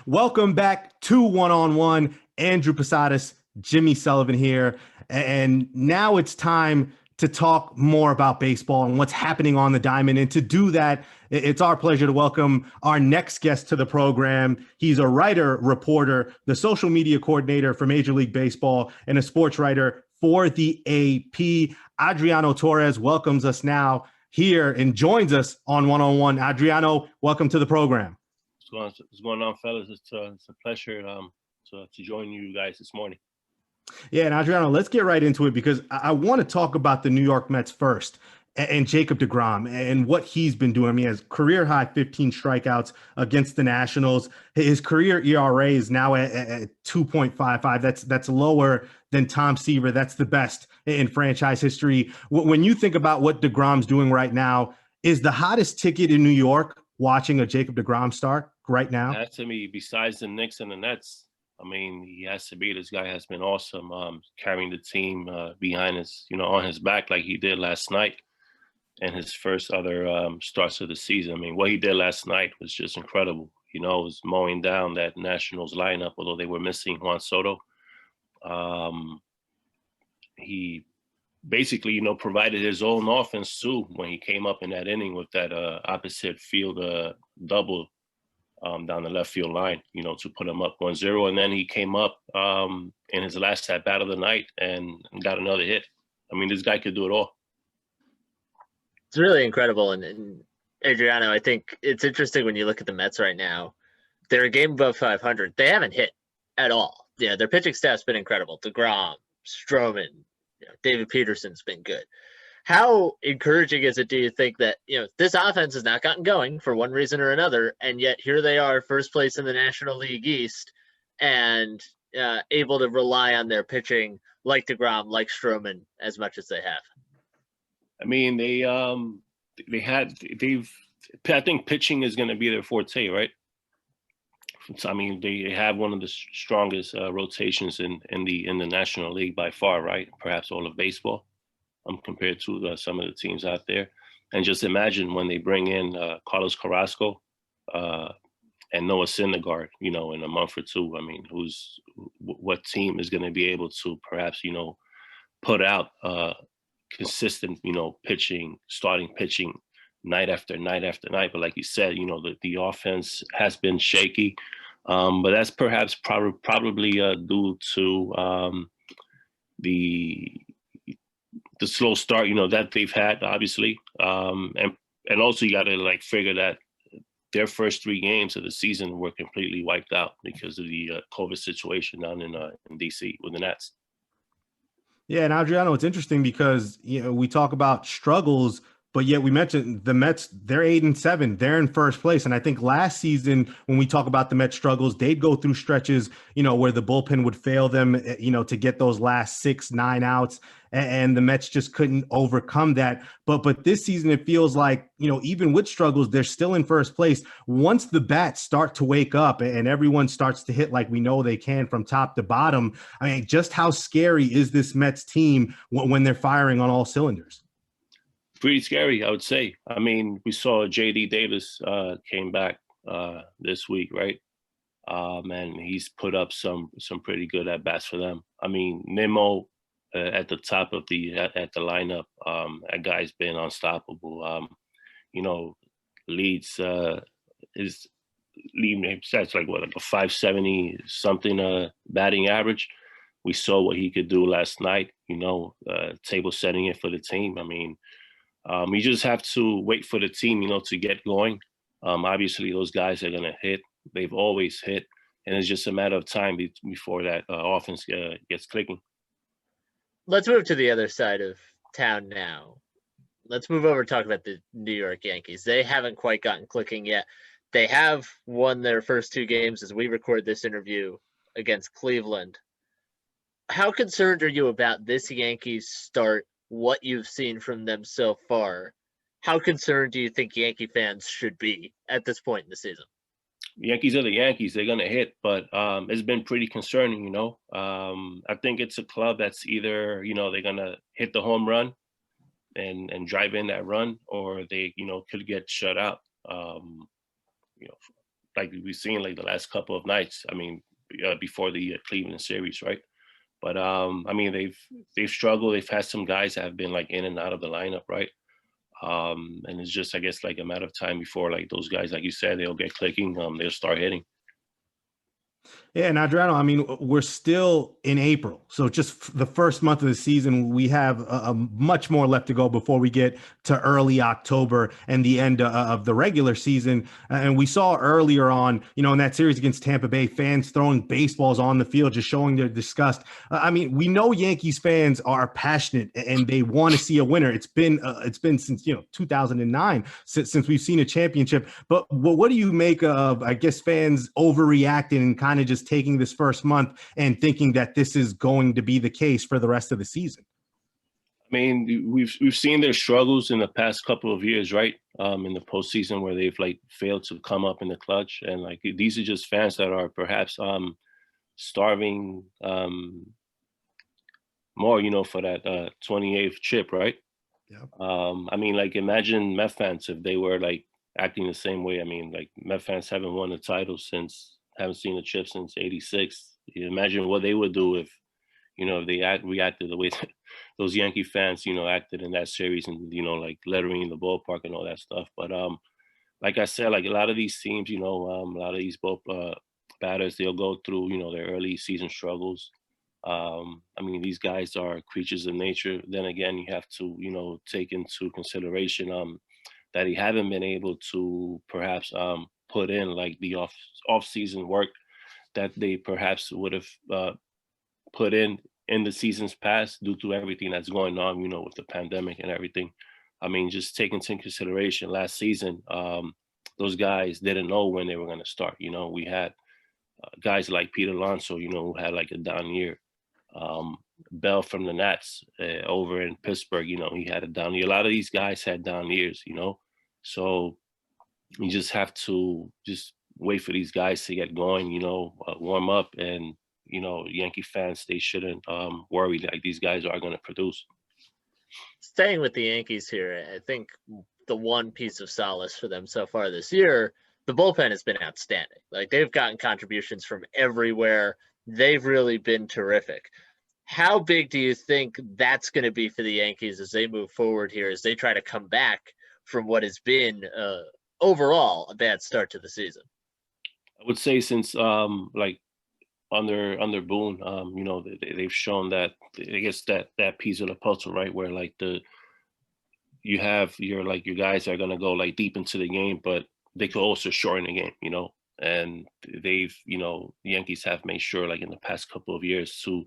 Welcome back to One on One. Andrew Posadas, Jimmy Sullivan here. And now it's time to talk more about baseball and what's happening on the diamond. And to do that, it's our pleasure to welcome our next guest to the program. He's a writer, reporter, the social media coordinator for Major League Baseball, and a sports writer for the AP. Adriano Torres welcomes us now here and joins us on One on One. Adriano, welcome to the program. What's going on, fellas? It's a pleasure to join you guys this morning. Yeah, and Adriano, let's get right into it because I want to talk about the New York Mets first and Jacob deGrom and what he's been doing. I mean, he has career high 15 strikeouts against the Nationals. His career ERA is now at 2.55. That's lower than Tom Seaver. That's the best in franchise history. When you think about what deGrom's doing right now, is the hottest ticket in New York watching a Jacob deGrom start right now? That to me, besides the Knicks and the Nets, I mean, he has to be. This guy has been awesome, carrying the team behind his, on his back like he did last night and his first other starts of the season. I mean, what he did last night was just incredible. It was mowing down that Nationals lineup, although they were missing Juan Soto. He basically, provided his own offense too when he came up in that inning with that opposite field double down the left field line, to put him up 1-0. And then he came up in his last at bat of the night and got another hit. I mean, this guy could do it all. It's really incredible. And Adriano, I think it's interesting when you look at the Mets right now. They're a game above 500. They haven't hit at all. Yeah, their pitching staff's been incredible. deGrom, Stroman, David Peterson's been good. How encouraging is it, do you think, that this offense has not gotten going for one reason or another, and yet here they are, first place in the National League East, and able to rely on their pitching like deGrom, like Stroman, as much as they have? I mean, I think pitching is going to be their forte, right? So, I mean, they have one of the strongest rotations in the National League by far, right? Perhaps all of baseball, compared to some of the teams out there. And just imagine when they bring in Carlos Carrasco and Noah Syndergaard, in a month or two. I mean, what team is going to be able to perhaps, put out consistent, pitching, starting pitching night after night after night. But like you said, the offense has been shaky. But that's perhaps probably due to the slow start, that they've had, obviously. And also you got to figure that their first 3 games of the season were completely wiped out because of the COVID situation down in DC with the Nets. Yeah, and Adriano, it's interesting because we talk about struggles, but yet we mentioned the Mets, they're 8-7. They're in first place. And I think last season, when we talk about the Mets struggles, they'd go through stretches, where the bullpen would fail them, to get those last 6-9 outs. And the Mets just couldn't overcome that. But this season, it feels like, even with struggles, they're still in first place. Once the bats start to wake up and everyone starts to hit like we know they can from top to bottom, I mean, just how scary is this Mets team when they're firing on all cylinders? Pretty scary, I would say. I mean, we saw J.D. Davis came back this week, right? And he's put up some pretty good at bats for them. I mean, Nimmo at the top of the lineup, that guy's been unstoppable. Leads his lead stats like a 570 something batting average. We saw what he could do last night. Table setting it for the team. I mean. You just have to wait for the team, to get going. Obviously, those guys are going to hit. They've always hit. And it's just a matter of time before that offense gets clicking. Let's move to the other side of town now. Let's move over and talk about the New York Yankees. They haven't quite gotten clicking yet. They have won their first 2 games as we record this interview against Cleveland. How concerned are you about this Yankees start? What you've seen from them so far? How concerned do you think Yankee fans should be at this point in the season? The Yankees are the Yankees. They're going to hit, but it's been pretty concerning, I think it's a club that's either, they're going to hit the home run and drive in that run, or they, could get shut out. like we've seen like the last couple of nights. I mean, before the Cleveland series, right? But I mean, they've struggled. They've had some guys that have been like in and out of the lineup, right? And it's just, I guess, like a matter of time before like those guys, like you said, they'll get clicking. They'll start hitting. Yeah, and Adriano, I mean, we're still in April. So just the first month of the season, we have a much more left to go before we get to early October and the end of the regular season. And we saw earlier on, in that series against Tampa Bay, fans throwing baseballs on the field, just showing their disgust. I mean, we know Yankees fans are passionate and they want to see a winner. It's been since 2009 since we've seen a championship. But what do you make of, I guess, fans overreacting and kind of just taking this first month and thinking that this is going to be the case for the rest of the season? I mean, we've seen their struggles in the past couple of years, right? In the postseason where they've like failed to come up in the clutch, and like these are just fans that are perhaps starving more, for that 28th chip, right? Yeah. I mean, like imagine Met fans if they were like acting the same way. I mean, like Met fans haven't won a title haven't seen a chip since '86. You imagine what they would do if they reacted the way that those Yankee fans, acted in that series, and like lettering the ballpark and all that stuff. But like I said, like a lot of these teams, a lot of these batters, they'll go through, their early season struggles. I mean, these guys are creatures of nature. Then again, you have to, take into consideration that he haven't been able to perhaps put in like the off season work that they perhaps would have put in the seasons past due to everything that's going on, with the pandemic and everything. I mean, just taking into consideration last season, those guys didn't know when they were going to start. We had guys like Pete Alonso, who had like a down year. Bell from the Nats over in Pittsburgh, he had a down year. A lot of these guys had down years, so you just have to just wait for these guys to get going, warm up, and Yankee fans, they shouldn't worry, like these guys are going to produce. Staying with the Yankees here, I think the one piece of solace for them so far this year, the bullpen has been outstanding. Like they've gotten contributions from everywhere. They've really been terrific. How big do you think that's going to be for the Yankees as they move forward here, as they try to come back from what has been overall a bad start to the season? I would say since like under Boone, they've shown that, I guess, that piece of the puzzle, right, where like you have your guys are gonna go like deep into the game, but they could also shorten the game, and they've the Yankees have made sure like in the past couple of years to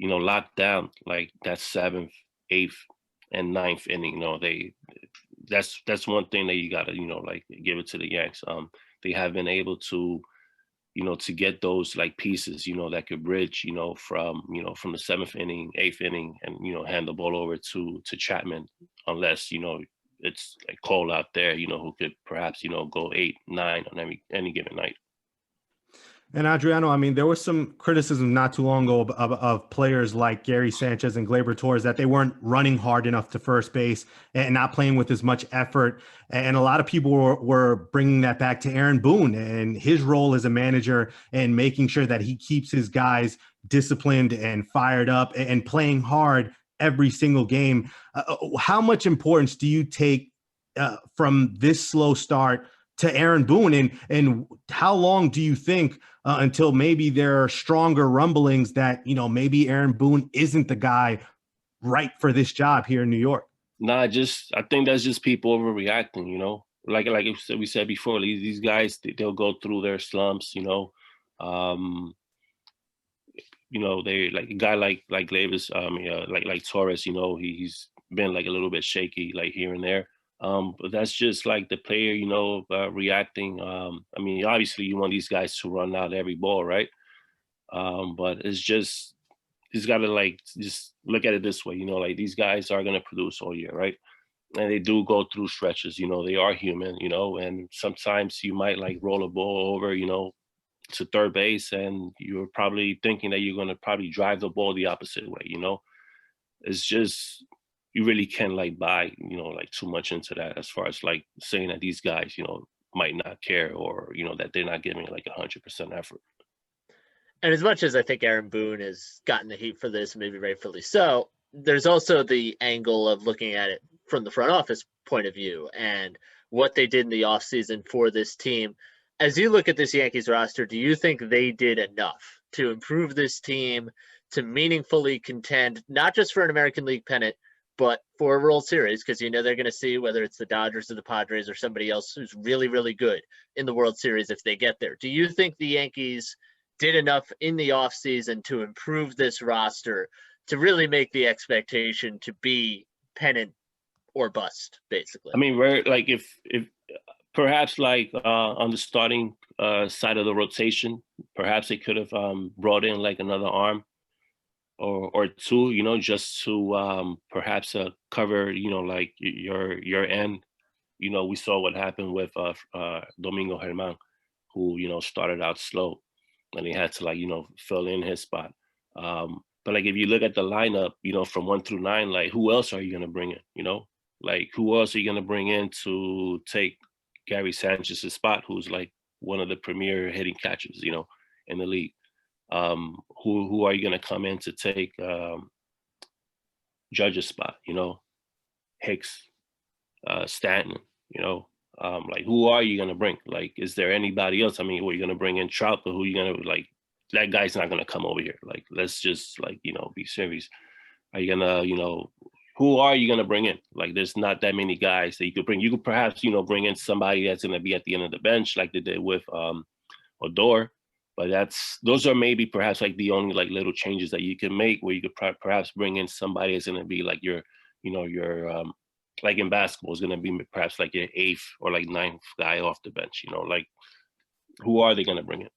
lock down like that 7th, 8th, and 9th inning. That's one thing that you gotta like give it to the Yanks. They have been able to to get those like pieces, that could bridge, from the 7th inning, 8th inning, and hand the ball over to Chapman, unless it's like Cole out there, who could perhaps go 8, 9 on any given night. And Adriano, I mean, there was some criticism not too long ago of players like Gary Sanchez and Gleyber Torres that they weren't running hard enough to first base and not playing with as much effort. And a lot of people were bringing that back to Aaron Boone and his role as a manager and making sure that he keeps his guys disciplined and fired up and playing hard every single game. How much importance do you take from this slow start to Aaron Boone, and how long do you think until maybe there are stronger rumblings that maybe Aaron Boone isn't the guy right for this job here in New York? Nah, I think that's just people overreacting. Like we said before, these guys, they'll go through their slumps. They like a guy like Glavis, like Torres. He's been like a little bit shaky like here and there. But that's just like the player, reacting. I mean, obviously you want these guys to run out every ball, right? But it's just, he's got to like, just look at it this way, like these guys are going to produce all year, right? And they do go through stretches, they are human, and sometimes you might like roll a ball over, to third base, and you're probably thinking that you're going to probably drive the ball the opposite way, It's just, you really can't like buy, like too much into that as far as like saying that these guys, might not care, or that they're not giving like 100% effort. And as much as I think Aaron Boone has gotten the heat for this, maybe rightfully so, there's also the angle of looking at it from the front office point of view and what they did in the offseason for this team. As you look at this Yankees roster, do you think they did enough to improve this team to meaningfully contend, not just for an American League pennant, but for a World Series? Because they're going to see whether it's the Dodgers or the Padres or somebody else who's really, really good in the World Series if they get there. Do you think the Yankees did enough in the offseason to improve this roster to really make the expectation to be pennant or bust, basically? I mean, like if perhaps like on the starting side of the rotation, perhaps they could have brought in like another arm or two, just to perhaps cover, like your end. We saw what happened with Domingo Germán, who started out slow, and he had to like fill in his spot. But like if you look at the lineup, from 1 through 9, like who else are you gonna bring in? Like who else are you gonna bring in to take Gary Sanchez's spot, who's like one of the premier hitting catchers, in the league? Who are you gonna come in to take Judge's spot? Hicks, Stanton. Like who are you gonna bring? Like, is there anybody else? I mean, who are you gonna bring in? Trout, but who are you gonna like? That guy's not gonna come over here. Like, let's just like be serious. Are you gonna who are you gonna bring in? Like, there's not that many guys that you could bring. You could perhaps bring in somebody that's gonna be at the end of the bench, like they did with Odor. But those are maybe perhaps like the only like little changes that you can make, where you could perhaps bring in somebody that's gonna be like your like in basketball is going to be perhaps like your 8th or like 9th guy off the bench. Like who are they going to bring in?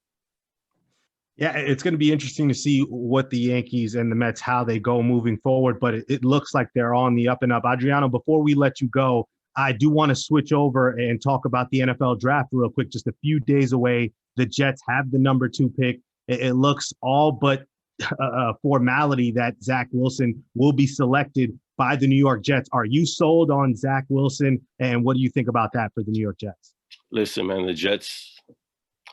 Yeah, it's going to be interesting to see what the Yankees and the Mets, how they go moving forward, but it looks like they're on the up and up. Adriano, before we let you go, I do want to switch over and talk about the NFL draft real quick. Just a few days away, the Jets have the number 2 pick. It looks all but a formality that Zach Wilson will be selected by the New York Jets. Are you sold on Zach Wilson? And what do you think about that for the New York Jets? Listen, man, the Jets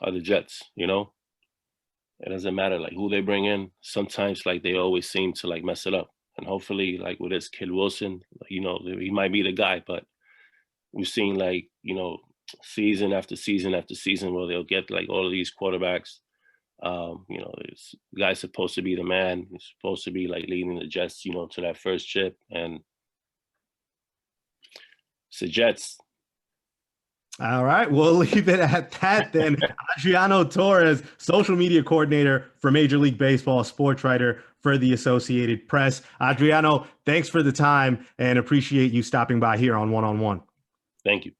are the Jets, It doesn't matter like who they bring in. Sometimes like they always seem to like mess it up. And hopefully like with this kid Wilson, he might be the guy, but we've seen like, season after season after season where they'll get like all of these quarterbacks. This guy's supposed to be the man. He's supposed to be like leading the Jets, to that first chip. And it's the Jets. All right, we'll leave it at that then. Adriano Torres, social media coordinator for Major League Baseball, sports writer for the Associated Press. Adriano, thanks for the time and appreciate you stopping by here on One on One. Thank you.